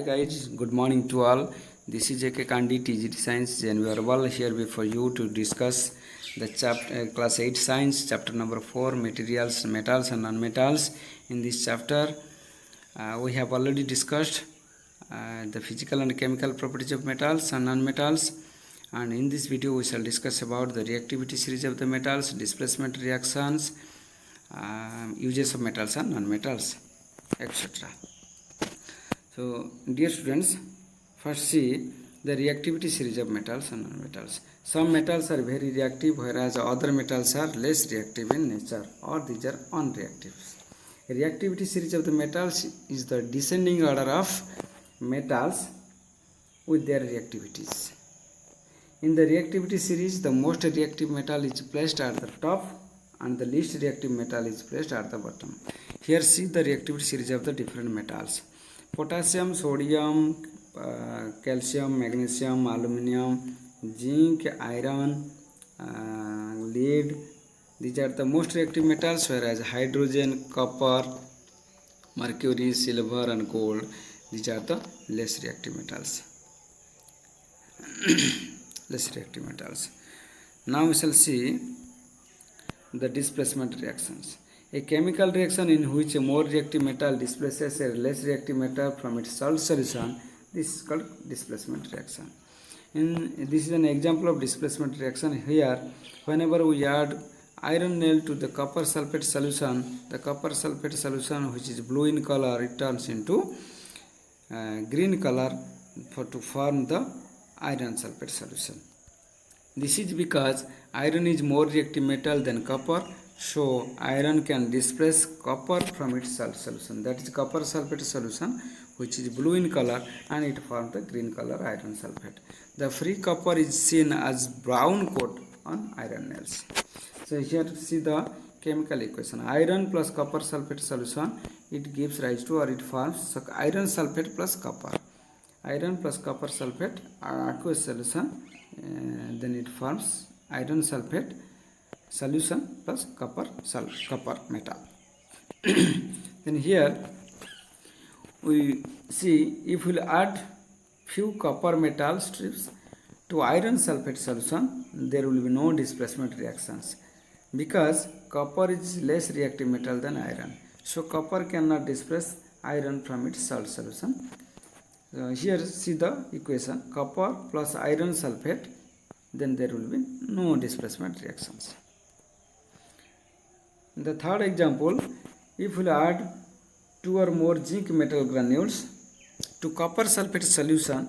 Hi guys, good morning to all. This is JK Kandi, TGT Science, and we are all here before you to discuss the chapter class 8 science chapter number 4, materials, metals and non-metals. In this chapter we have already discussed the physical and chemical properties of metals and non-metals, and in this video we shall discuss about the reactivity series of the metals, displacement reactions, uses of metals and non-metals, etc. So, dear students, first see the reactivity series of metals and non-metals. Some metals are very reactive, whereas other metals are less reactive in nature, or these are unreactive. Reactivity series of the metals is the descending order of metals with their reactivities. In the reactivity series, the most reactive metal is placed at the top and the least reactive metal is placed at the bottom. Here see the reactivity series of the different metals. Potassium, sodium, calcium, magnesium, aluminum, zinc, iron, lead. These are the most reactive metals, whereas hydrogen, copper, mercury, silver and gold, these are the less reactive metals. Less reactive metals. Now we shall see the displacement reactions. A chemical reaction in which a more reactive metal displaces a less reactive metal from its salt solution, this is called displacement reaction. This is an example of displacement reaction. Here, whenever we add iron nail to the copper sulfate solution, the copper sulfate solution, which is blue in color, it turns into green color to form the iron sulfate solution. This is because iron is more reactive metal than copper, so iron can displace copper from its salt solution. That is copper sulfate solution, which is blue in color, and it forms the green color iron sulfate. The free copper is seen as brown coat on iron nails. So here see the chemical equation. Iron plus copper sulfate solution, it gives rise to, or it forms iron sulfate plus copper. Iron plus copper sulfate aqueous solution, then it forms iron sulfate solution plus copper metal. Then here we see, if we add few copper metal strips to iron sulfate solution, there will be no displacement reactions because copper is less reactive metal than iron, so copper cannot displace iron from its salt solution. Here see the equation, copper plus iron sulfate, then there will be no displacement reactions. In the third example, if we add 2 or more zinc metal granules to copper sulfate solution,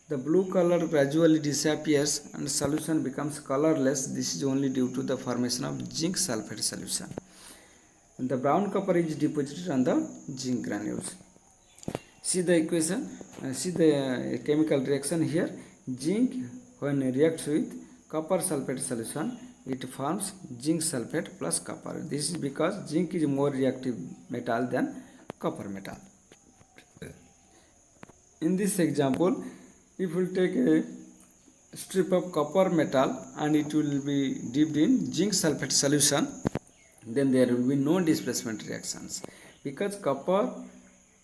the blue color gradually disappears and solution becomes colorless. This is only due to the formation of zinc sulfate solution. And the brown copper is deposited on the zinc granules. See the equation, see the chemical reaction here. Zinc, when reacts with copper sulfate solution, it forms zinc sulfate plus copper. This is because zinc is more reactive metal than copper metal. In this example, if we take a strip of copper metal and it will be dipped in zinc sulfate solution, then there will be no displacement reactions because copper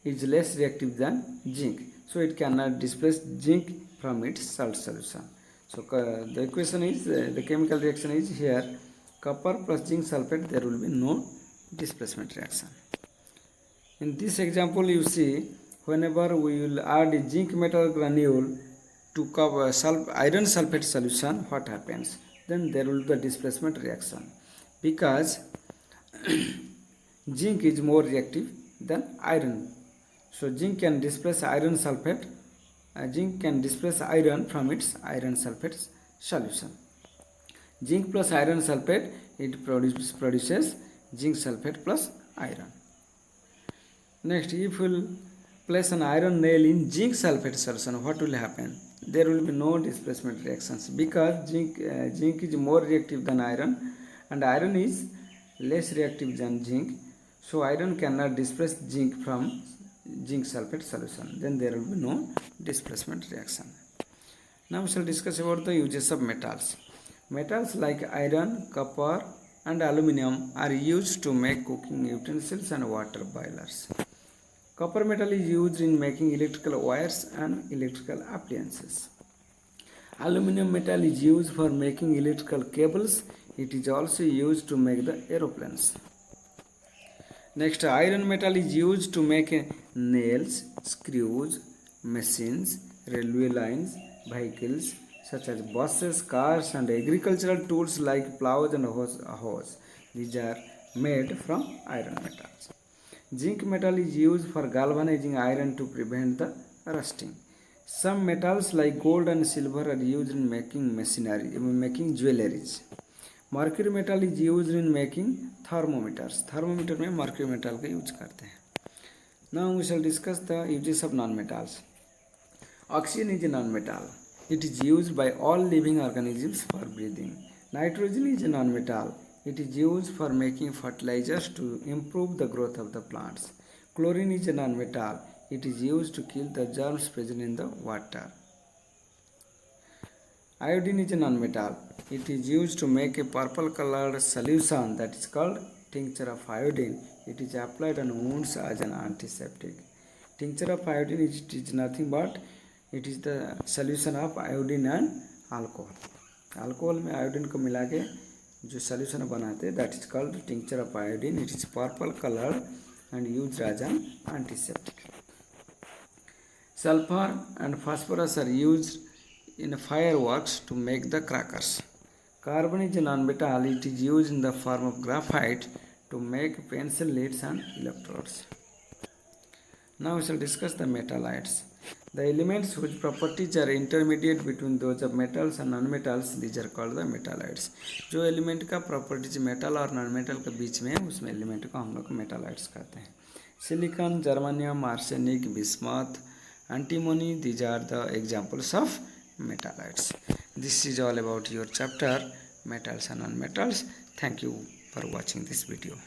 is less reactive than zinc, so it cannot displace zinc from its salt solution. So the equation is, the chemical reaction is here, copper plus zinc sulfate, there will be no displacement reaction. In this example you see, whenever we will add a zinc metal granule to iron sulfate solution, what happens? Then there will be a displacement reaction because zinc is more reactive than iron. So zinc can displace iron sulfate, zinc can displace iron from its iron sulfate solution. Zinc plus iron sulfate, it produces zinc sulfate plus iron. Next, if we will place an iron nail in zinc sulfate solution, what will happen? There will be no displacement reactions because zinc is more reactive than iron and iron is less reactive than zinc, so iron cannot displace zinc from zinc sulfate solution, then there will be no displacement reaction. Now we shall discuss about the uses of metals. Metals like iron, copper and aluminum are used to make cooking utensils and water boilers. Copper metal is used in making electrical wires and electrical appliances. Aluminum metal is used for making electrical cables. It is also used to make the aeroplanes. Next, iron metal is used to make nails, screws, machines, railway lines, vehicles such as buses, cars, and agricultural tools like plows and hoes. These are made from iron metals. Zinc metal is used for galvanizing iron to prevent the rusting. Some metals like gold and silver are used in making machinery, making jewelries. Mercury metal is use in making thermometers. Thermometer में mercury metal का use करते हैं. Now we shall discuss the uses of non metals. Oxygen is a non metal. It is use by all living organisms for breathing. Nitrogen is a non metal. It is use for making fertilisers to improve the growth of the plants. Chlorine is a non-metal. It is used to kill the germs present in the water. Iodine is a non-metal. It is used to make a purple colored solution that is called tincture of iodine. It is applied on wounds as an antiseptic. Tincture of iodine is nothing but it is the solution of iodine and alcohol. Alcohol में iodine को मिला के जो solution बनाते हैं that is called tincture of iodine. It is purple colored and used as an antiseptic. Sulfur and phosphorus are used in fireworks to make the crackers. Carbon is a non-metal. It is used in the form of graphite to make pencil leads and electrodes. Now we shall discuss the metallites. The elements whose properties are intermediate between those of metals and non-metals, these are called the metallites. जो element का properties metal और non metal के बीच में है उसमें element को हम लोग मेटालाइट्स कहते हैं. Silicon, germanium, arsenic, bismuth, antimony, these are the examples of metallites. This is all about your chapter metals and non-metals. Thank you for watching this video.